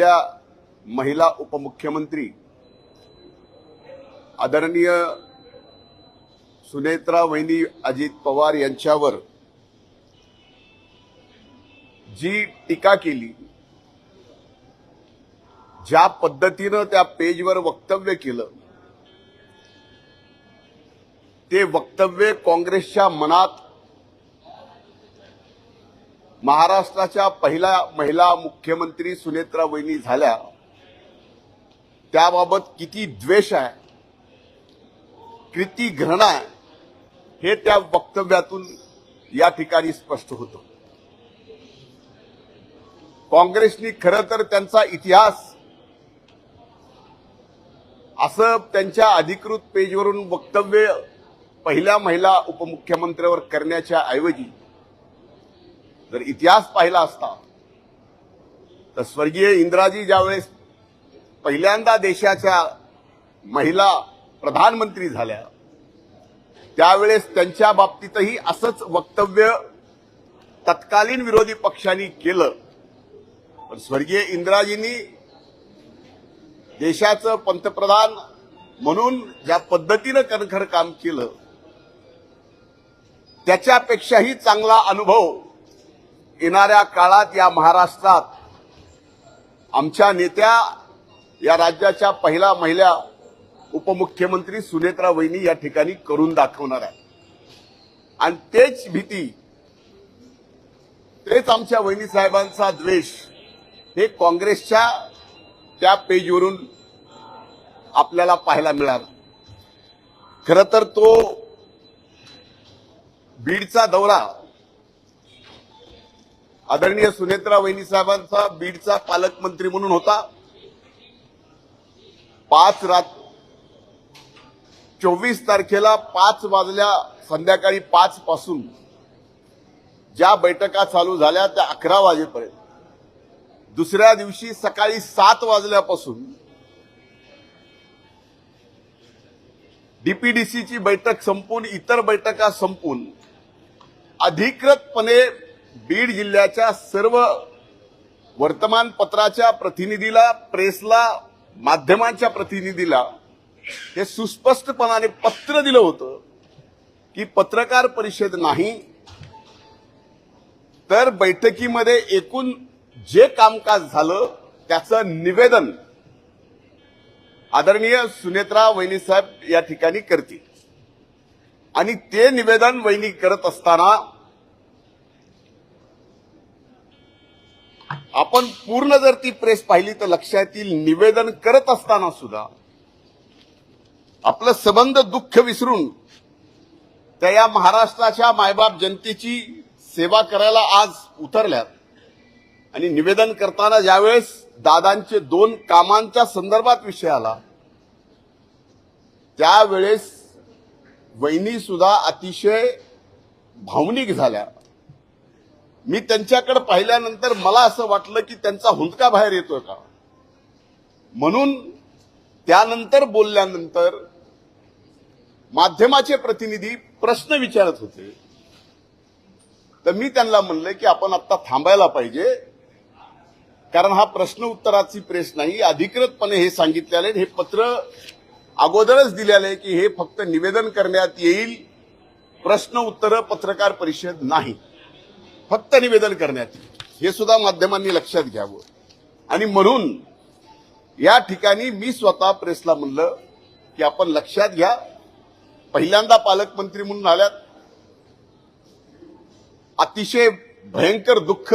महिला उपमुख्यमंत्री आदरणीय सुनेत्रा वहिनी अजित पवार यांच्यावर जी टीका केली, ज्या पद्धतीने त्या पेजवर वक्तव्य केलं, ते वक्तव्य काँग्रेसच्या मनात महाराष्ट्राच्या पहिल्या महिला मुख्यमंत्री सुनेत्रा वहिनी झाल्या त्याबाबत किती द्वेष आहे, किती घृणा आहे, हे त्या वक्तव्यातून या ठिकाणी स्पष्ट होतं. काँग्रेसनी खरं तर त्यांचा इतिहास असं त्यांच्या अधिकृत पेजवरून वक्तव्य पहिल्या महिला उपमुख्यमंत्र्यावर करण्याच्या ऐवजी जर इतिहास पाहिला असता तर स्वर्गीय इंदिराजी ज्यावेळेस पहिल्यांदा देशाच्या महिला प्रधानमंत्री झाल्या त्यावेळेस त्यांच्या बाबतीतही असंच वक्तव्य तत्कालीन विरोधी पक्षांनी केलं. पण स्वर्गीय इंदिराजींनी देशाचं पंतप्रधान म्हणून ज्या पद्धतीनं कणखर काम केलं त्याच्यापेक्षाही चांगला अनुभव येणाऱ्या काळात या महाराष्ट्रात आमच्या नेत्या या राज्याच्या पहिल्या महिला उपमुख्यमंत्री सुनेत्रा वहिनी या ठिकाणी करून दाखवणार आहे. आणि तेच भीती, तेच आमच्या वहिनी साहेबांचा द्वेष हे काँग्रेसच्या त्या पेजवरून आपल्याला पाहायला मिळाला. खरं तर तो बीडचा दौरा आदरणीय सुनेत्रा वहिनी साहेबांचा बीडचा पालकमंत्री म्हणून होता. 24 तारखेला 5 वाजल्या संध्याकाळी 5 पासून ज्या बैठका चालू झाल्या त्या 11 वाजेपर्यंत, दुसऱ्या दिवशी सकाळी 7 वाजल्यापासून डीपीडीसीची बैठक संपून इतर बैठका संपून अधिकृतपणे बीड जिल्ह्याच्या सर्व वर्तमानपत्राच्या प्रतिनिधीला, प्रेसला, माध्यमांच्या प्रतिनिधीला हे सुस्पष्टपणाने पत्र दिलं होतं की पत्रकार परिषद नाही तर बैठकीमध्ये एकूण जे कामकाज झालं त्याचं निवेदन आदरणीय सुनेत्रा वहिनी साहेब या ठिकाणी करतील. आणि ते निवेदन वहिनी करत असताना आपण पूर्ण जर ती प्रेस पाहिली तर लक्षात येईल, निवेदन करत असताना सुद्धा आपलं संबंध दुःख विसरून त्या या महाराष्ट्राच्या मायबाप जनतेची सेवा करायला आज उतरल्यात. आणि निवेदन करताना ज्यावेळेस दादांचे 2 कामांच्या संदर्भात विषय आला त्यावेळेस वहिनी सुद्धा अतिशय भावनिक झाल्या. मी त्यांच्याकडे पाहिल्यानंतर मला असं वाटलं की त्यांचा हुंदका बाहेर येतोय का, म्हणून त्यानंतर बोलल्यानंतर माध्यमाचे प्रतिनिधी प्रश्न विचारत होते तर मी त्यांना म्हणलं की आपण आता थांबायला पाहिजे, कारण हा प्रश्न उत्तराची प्रेस नाही. अधिकृतपणे हे सांगितलेले, हे पत्र अगोदरच दिलेले की हे फक्त निवेदन करण्यात येईल, प्रश्न उत्तर पत्रकार परिषद नाही, फक्त निवेदन करण्यात येईल. हे सुद्धा माध्यमांनी लक्षात घ्यावं. आणि म्हणून या ठिकाणी मी स्वतः प्रेसला म्हणलं की आपण लक्षात घ्या, पहिल्यांदा पालकमंत्री म्हणून आल्यात, अतिशय भयंकर दुःख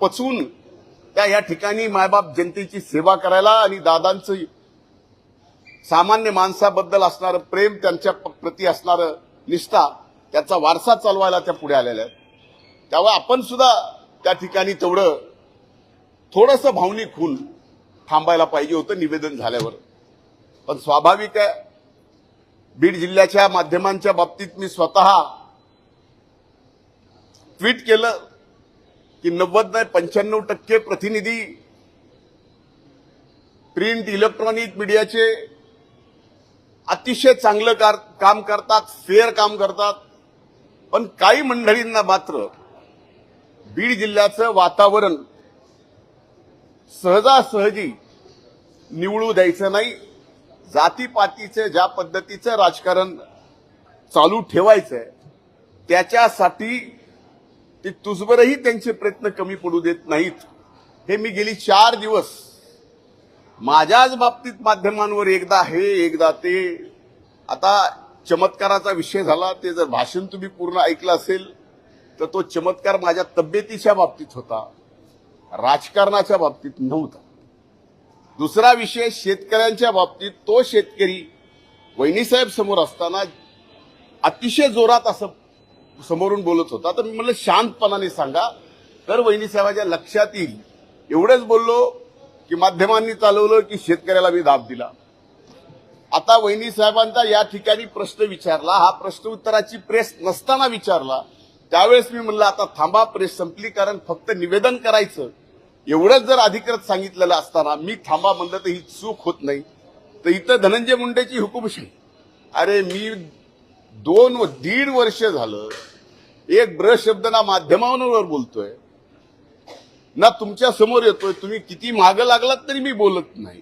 पचवून त्या या ठिकाणी मायबाप जनतेची सेवा करायला आणि दादांचं सामान्य माणसाबद्दल असणारं प्रेम, त्यांच्या प्रती असणारं निष्ठा, त्याचा वारसा चालवायला त्या पुढे आलेल्या आहेत. तेव्हा आपण सुद्धा त्या ठिकाणी तेवढं थोडंसं भावनिक होऊन थांबायला पाहिजे होतं निवेदन झाल्यावर. पण स्वाभाविक आहे, बीड जिल्ह्याच्या माध्यमांच्या बाबतीत मी स्वतः ट्विट केलं की 90-95% प्रतिनिधी प्रिंट, इलेक्ट्रॉनिक मीडियाचे अतिशय चांगलं काम करतात, फेअर काम करतात. पण काही मंडळींना मात्र बीड जिल्ह्याचं वातावरण सहजासहजी निवडू द्यायचं नाही. जातीपातीचे ज्या पद्धतीचं राजकारण चालू ठेवायचंय त्याच्यासाठी ते तुझबरही त्यांचे प्रयत्न कमी पडू देत नाहीत. हे मी गेली 4 दिवस माझ्याच बाबतीत माध्यमांवर एकदा हे एकदा ते. आता चमत्काराचा विषय झाला, ते जर भाषण तुम्ही पूर्ण ऐकलं असेल तर तो चमत्कार माझ्या तब्येतीच्या बाबतीत होता, राजकारणाच्या बाबतीत नव्हता. दुसरा विषय शेतकऱ्यांच्या बाबतीत, तो शेतकरी वहिनीसाहेब समोर असताना अतिशय जोरात असं समोरून बोलत होता. तर मी म्हणलं शांतपणाने सांगा तर वहिनीसाहेबांच्या लक्षात येईल. एवढंच बोललो की माध्यमांनी चालवलं की शेतकऱ्याला मी दाब दिला. आता वहिनीसाहेबांचा या ठिकाणी प्रश्न विचारला, हा प्रश्न उत्तराची प्रेस नसताना विचारला. त्यावेळेस मी म्हणलं आता थांबा, प्रेस संपली, कारण फक्त निवेदन करायचं एवढंच जर अधिकृत सांगितलेलं असताना मी थांबा म्हणलं तर ही चूक होत नाही. तर इथं धनंजय मुंडेची हुकुमशाही. अरे मी 2.5 वर्ष झालं एक ब्र शब्द ना माध्यमांवर बोलतोय ना तुमच्या समोर येतोय. तुम्ही किती मागं लागलात तरी मी बोलत नाही.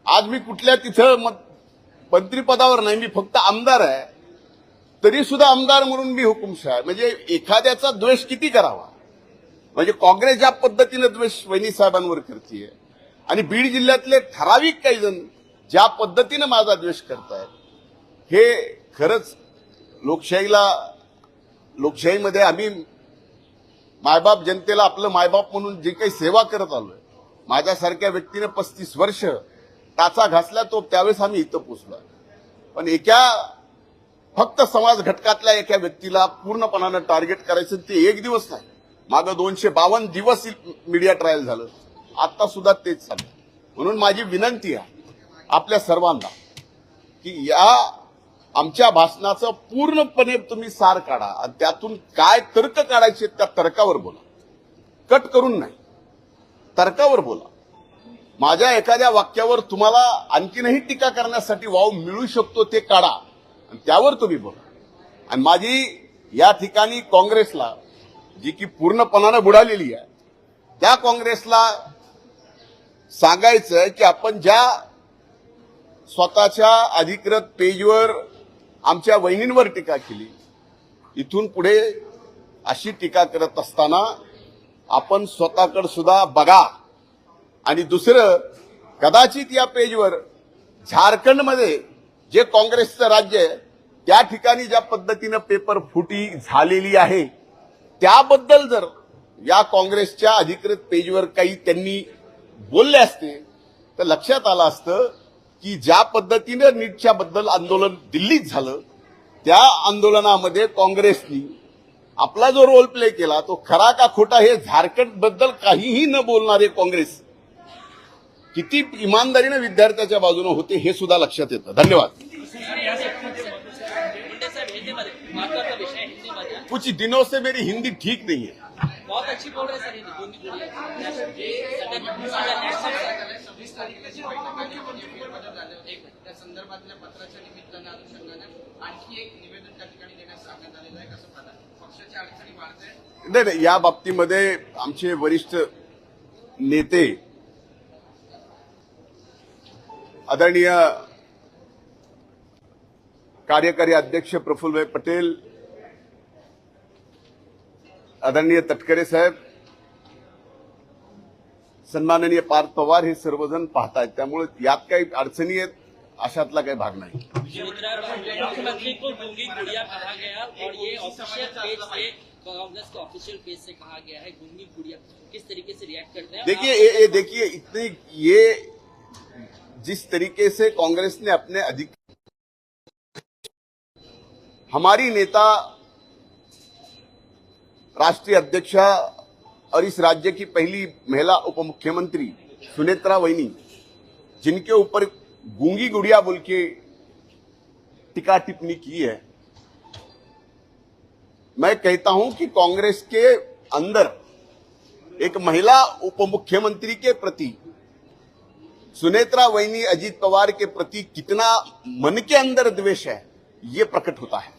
आज मी कुठल्या तिथं मंत्रिपदावर नाही, मी फक्त आमदार आहे, तरी सुद्धा आमदार म्हणून मी हुकुमशाह. म्हणजे एखाद्याचा द्वेष किती करावा. म्हणजे काँग्रेस ज्या पद्धतीने द्वेष वहिनी साहेबांवर करतीये आणि बीड जिल्ह्यातले ठराविक काही जण ज्या पद्धतीने माझा द्वेष करतायत, हे खरंच लोकशाहीमध्ये आम्ही मायबाप जनतेला आपलं मायबाप म्हणून जे काही सेवा करत आलोय, माझ्यासारख्या व्यक्तीने 35 वर्ष टाचा घासला, तो त्यावेळेस आम्ही इथं पोचलो. पण फक्त समाज घटकातल्या एका व्यक्तीला पूर्णपणानं टार्गेट करायचं, ते एक दिवस नाही, मागं 252 दिवस मीडिया ट्रायल झालं. आता सुद्धा तेच चालू. म्हणून माझी विनंती आहे आपल्या सर्वांना की या आमच्या भाषणाचं पूर्णपणे तुम्ही सार काढा आणि त्यातून काय तर्क काढायचे त्या तर्कावर बोला, कट करून नाही, तर्कावर बोला. माझ्या एखाद्या वाक्यावर तुम्हाला आणखीनही टीका करण्यासाठी वाव मिळू शकतो ते काढा आणि त्यावर तुम्ही बोला. आणि माझी या ठिकाणी काँग्रेसला, जी की पूर्णपणानं बुडालेली आहे, त्या काँग्रेसला सांगायचं की आपण ज्या स्वतःच्या अधिकृत पेजवर आमच्या वहिनींवर टीका केली, इथून पुढे अशी टीका करत असताना आपण स्वतःकडे सुद्धा बघा. आणि दुसरं, कदाचित या पेजवर झारखंडमध्ये जे काँग्रेसचं राज्य आहे त्या ठिकाणी ज्या पद्धतीनं पेपर फुटी झालेली आहे, त्याबद्दल जर या काँग्रेसच्या अधिकृत पेजवर काही त्यांनी बोलले असते तर लक्षात आलं असतं की ज्या पद्धतीनं नीटच्या बद्दल आंदोलन दिल्लीत झालं, त्या आंदोलनामध्ये काँग्रेसनी आपला जो रोल प्ले केला तो खरा का खोटा हे झारखंड बद्दल काहीही न बोलणारे काँग्रेस किती इमानदारीने विद्यार्थ्याच्या बाजूने होते हे सुद्धा लक्षात येतं. धन्यवाद. कुछ दिनों से मेरी हिंदी ठीक नहीं है. बहुत अच्छी बोल रहे सर हिंदी. त्या संदर्भातल्या पत्राच्या निमित्तानं अनुषंगाने आणखी एक निवेदन त्या ठिकाणी देण्यास सांगण्यात आलेलं आहे. कसं पाहता पक्षाच्या अडचणी वाढत नाही, या बाबतीमध्ये आमचे वरिष्ठ नेते आदरणीय कार्यकारी अध्यक्ष प्रफुल्लभाई पटेल, आदरणीय तटकरे साहेब, सन्माननीय पार्थ पवार हे सर्वजण पाहतायत. त्यामुळे यात काही अडचणी आहेत अशातला काही भाग नाही. मुख्यमंत्री को गूंगी गुड़िया कहा गया और ये ऑफिशियल पेज से, कांग्रेस के ऑफिशियल पेज से कहा गया है गूंगी गुड़िया. किस तरीके से रिएक्ट करते हैं? देखिए इतनी ये जिस तरीके से कांग्रेस ने अपने हमारी नेता राष्ट्रीय अध्यक्षा और इस राज्य की पहली महिला उप मुख्यमंत्री सुनेत्रा वहिनी, जिनके ऊपर गूंगी गुड़िया बोल के टीका टिप्पणी की है, मैं कहता हूं कि कांग्रेस के अंदर एक महिला उप मुख्यमंत्री के प्रति, सुनेत्रा वहिनी अजीत पवार के प्रति कितना मन के अंदर द्वेष है ये प्रकट होता है.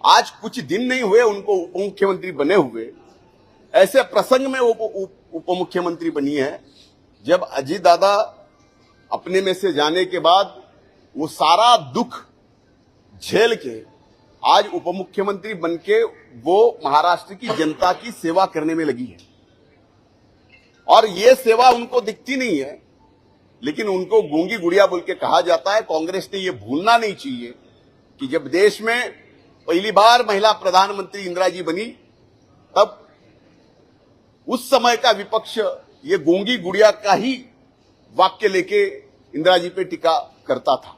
आज कुछ दिन नहीं हुए उनको उप मुख्यमंत्री बने हुए, ऐसे प्रसंग में उप मुख्यमंत्री बनी है जब अजीत दादा अपने में से जाने के बाद वो सारा दुख झेल के आज उपमुख्यमंत्री बनके वो महाराष्ट्र की जनता की सेवा करने में लगी है। और ये सेवा उनको दिखती नहीं है, लेकिन उनको गूंगी गुड़िया बोल के कहा जाता है। कांग्रेस ने ये भूलना नहीं चाहिए कि जब देश में पहली बार महिला प्रधानमंत्री इंदिरा जी बनी, तब उस समय का विपक्ष ये गूंगी गुड़िया का ही वाक्य लेके इंदिरा जी पे टीका करता था।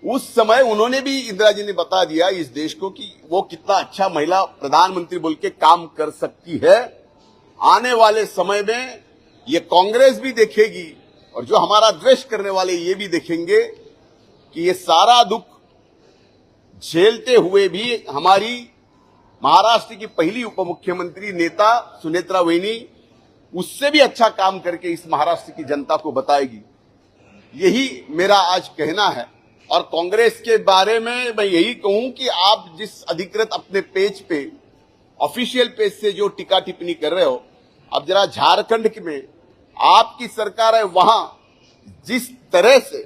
उस समय उन्होंने भी, इंदिरा जी ने बता दिया इस देश को कि वो कितना अच्छा महिला प्रधानमंत्री बोल के काम कर सकती है। आने वाले समय में ये कांग्रेस भी देखेगी और जो हमारा द्वेष करने वाले ये भी देखेंगे कि ये सारा दुख झेलते हुए भी हमारी महाराष्ट्र की पहली उपमुख्यमंत्री नेता सुनेत्रा वहिनी उससे भी अच्छा काम करके इस महाराष्ट्र की जनता को बताएगी। यही मेरा आज कहना है। और कांग्रेस के बारे में मैं यही कहूं कि आप जिस अधिकृत अपने पेज पे, ऑफिशियल पेज से जो टीका टिप्पणी कर रहे हो, अब जरा झारखंड में आपकी सरकार है, वहां जिस तरह से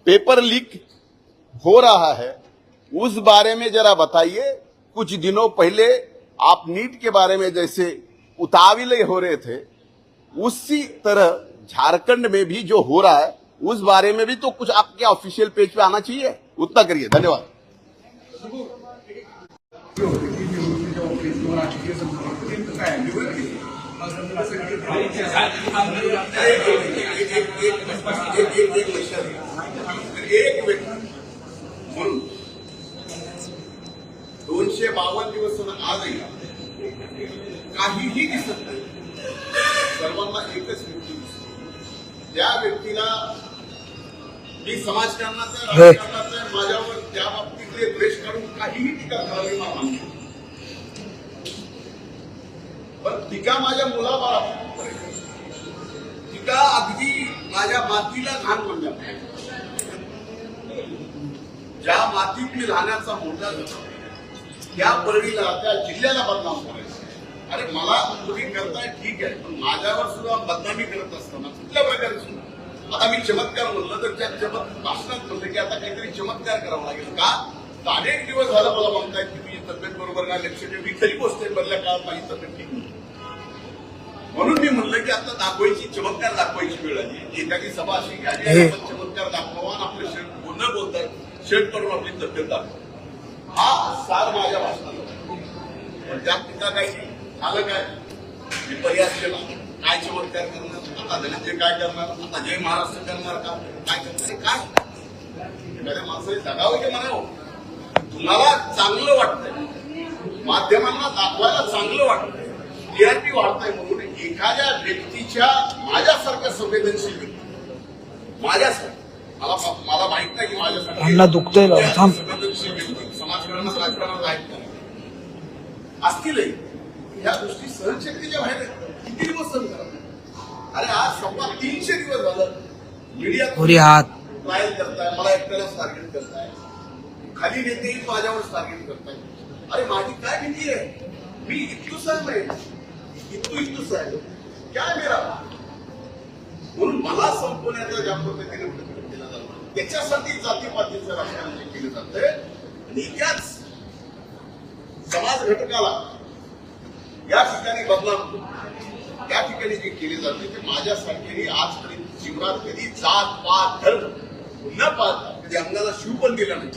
पेपर लीक हो रहा है उस बारे में जरा बताइए। कुछ दिनों पहले आप नीट के बारे में जैसे उतावले हो रहे थे, उसी तरह झारखंड में भी जो हो रहा है उस बारे में भी तो कुछ आपके ऑफिशियल पेज पे आना चाहिए। उतना करिए। धन्यवाद। एक व्यक्ती म्हणून 252 दिवस आजही काहीही दिसत नाही। सर्वांना एकच व्यक्ती दिसते। त्या व्यक्तीला मी समाजकारणाचा, राजकारणाचा माझ्यावर त्या बाबतीतले द्वेष काढून काहीही टीका करावी मला मान्य, पण टीका माझ्या मुलाबाळावर, टीका अगदी माझ्या मातीला घाण म्हणण्यात, ज्या मातीत मी राहण्याचा मोठा झाला त्या परळीला, त्या जिल्ह्याला बदनाम करायचं। अरे मला तुम्ही करताय ठीक आहे, पण माझ्यावर सुद्धा बदनामी करत असताना कुठल्या प्रकारे सुद्धा, आता मी चमत्कार म्हणलं तर त्या भाषणात म्हणलं की आता काहीतरी चमत्कार करावा लागेल का? तर अनेक दिवस झालं मला म्हणतायत की तुझी तब्येत बरोबर नाही, लक्ष ठेव। मी खरी गोष्ट आहे, बदल्या काळात माझी तब्येत ठीक नाही, म्हणून मी म्हणलं की आता दाखवायची, चमत्कार दाखवायची वेळ आली। एखादी सभा अशी घ्यावी, आपण चमत्कार दाखवा, आपलं शर्ट न बोलतात शर्ट करून आपली तब्येत दाखवा, हा सार माझ्या भाषणाला। पण त्यात टीका काय झालं, काय मी प्रयास केला, काय चमत्कार करणार, आता धनंजय काय करणार, आता जय महाराष्ट्र करणार का, काय करणार, काय एखाद्या माणसाने जगावं की म्हणावं। तुम्हाला चांगलं वाटतंय, माध्यमांना दाखवायला चांगलं वाटतंय, टीआरपी वाढतंय म्हणून एखाद्या व्यक्तीच्या, माझ्यासारख्या संवेदनशील व्यक्ती, माझ्यासारखं, मला माहित नाही की माझ्यासाठी दुखतंय संवेदनशील व्यक्ती समाजकारणात, राजकारणात आहेत का, असतीलही, या गोष्टी सहनशक्तीच्या बाहेर किती दिवस सहन करा। अरे आज 350 दिवस झालं मीडिया ट्रायल करताय, मला एकट्यालाच टार्गेट करताय, खाली नेतेही माझ्यावर टार्गेट करताय। अरे माझी काय भीती आहे, मी इतकूच आहे, इतकूच आहे, काय मेरा, म्हणून मला संपवण्याचा ज्या पद्धतीने प्रयत्न केला जातो त्याच्यासाठी जातीपातीचं राजकारण केलं जातंय। आणि त्याच समाज घटकाला या ठिकाणी बदनाम, त्या ठिकाणी जे केले जाते ते माझ्यासारखे आजपर्यंत जीवनात कधी जात पात धर्म न पाहता, कधी अंगाला शिव पण दिला नाही,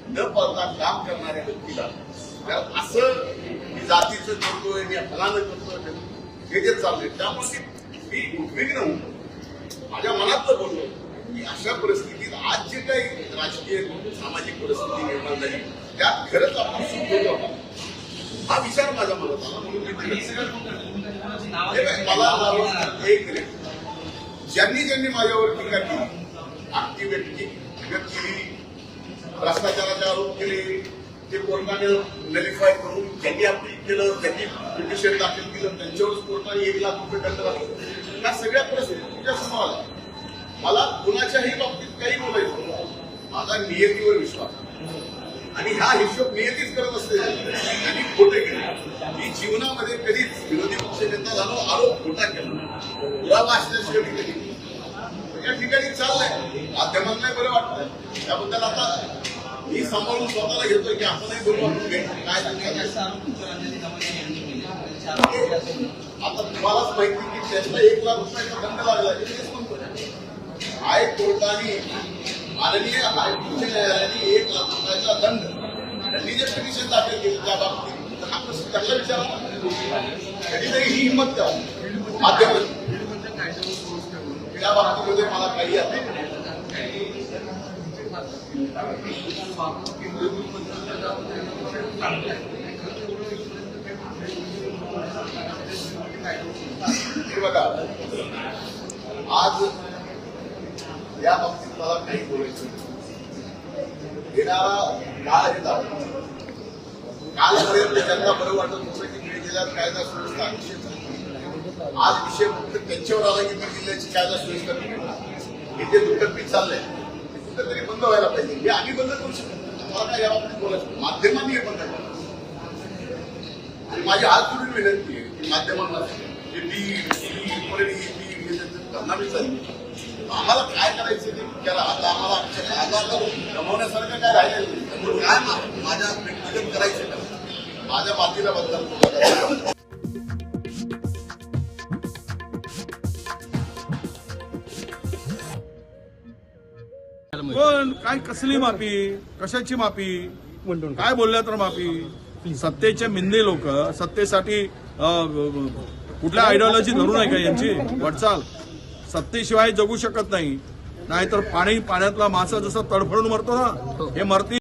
न पाहता काम करणाऱ्या व्यक्तीला असं मी जातीचं करतोय, मी फलानं करतोय, हे जे चाललंय त्यामुळे मी उद्विग्न होतो, माझ्या मनातलं बोललो की अशा परिस्थितीत आज जे काही राजकीय सामाजिक परिस्थिती निर्माण झाली त्यात खरंच आपण सुखद होता, हा विचार माझ्या मनात आला। म्हणून मला एक मिनिट, ज्यांनी माझ्यावर टीका केली, आखती व्यक्ती भ्रष्टाचाराचे आरोप केले, ते कोर्टाने नलिफाय करून ज्यांनी अपील केलं, ज्यांनी पिटिशन दाखल केलं, त्यांच्यावर कोर्टाने 1 लाख रुपये दंड लागले, या सगळ्या परिस्थिती तुझ्या समोर आल्या। मला कुणाच्याही बाबतीत काही बोलायचं, माझा नियतीवर विश्वास, आणि हा हिशोब नियतीच करत असते आणि खोटे केले. मी जीवनामध्ये कधीच विरोधी पक्षनेता झालो, आरोप खोटा केला, पुरावा असल्याशिवाय मी कधी या ठिकाणी चाललंय. माध्यमांना बरं वाटतं त्याबद्दल आता मी सांभाळून स्वतःला घेतोय की आपणही बोलू काय आता तुम्हालाच माहिती की त्याला 1 लाख रुपयाचा दंड लागला. तेच म्हणतो हायकोर्टाने माननीय हायकोर्टाच्या न्यायालयाने 1 लाख रुपयाचा दंड त्यांनी जे पिटिशन दाखल केलं त्या बाबतीत हा प्रश्न त्यांना विचारा. कधीतरी ही हिंमत द्या माध्यमांनी. त्या बाबतीमध्ये मला काही आहे बघा. आज या बाबतीत मला काही बोलायचं येणारा काळ हे जातो. कालपर्यंत ज्यांना बरं वाटत होतं की बीड जिल्ह्यात कायदा सुव्यवस्था विषय आज विषय फक्त त्यांच्यावर आला की बीड जिल्ह्याची कायदा सुव्यवस्था इथे दुटप्पीत चाललंय. कुठेतरी बंद व्हायला पाहिजे. हे आम्ही बंद करू शकतो. मला काय या बाबतीत बोलायचं माध्यमांनी हे बंद करा. आणि माझी हात जोडून विनंती आहे की माध्यमांना करणारीच आहे. आम्हाला काय करायचं ते करा. आता आम्हाला आमच्या आधार गमवण्यासारखं काय राहिलेलं नाही. त्यामुळे काय माझ्या व्यक्तिगत करायचं का माझ्या मातीला बदल. पण काय कसली माफी, कशाची माफी, काय बोलल्या तर माफी. सत्तेचे मिंदे लोक सत्तेसाठी कुठल्या आयडिओलॉजी धरू नये का यांची वाटचाल. सत्तेशिवाय जगू शकत नाही. नाहीतर पाण्यातला मासा जसं तडफडून मरतो ना हे मरतील.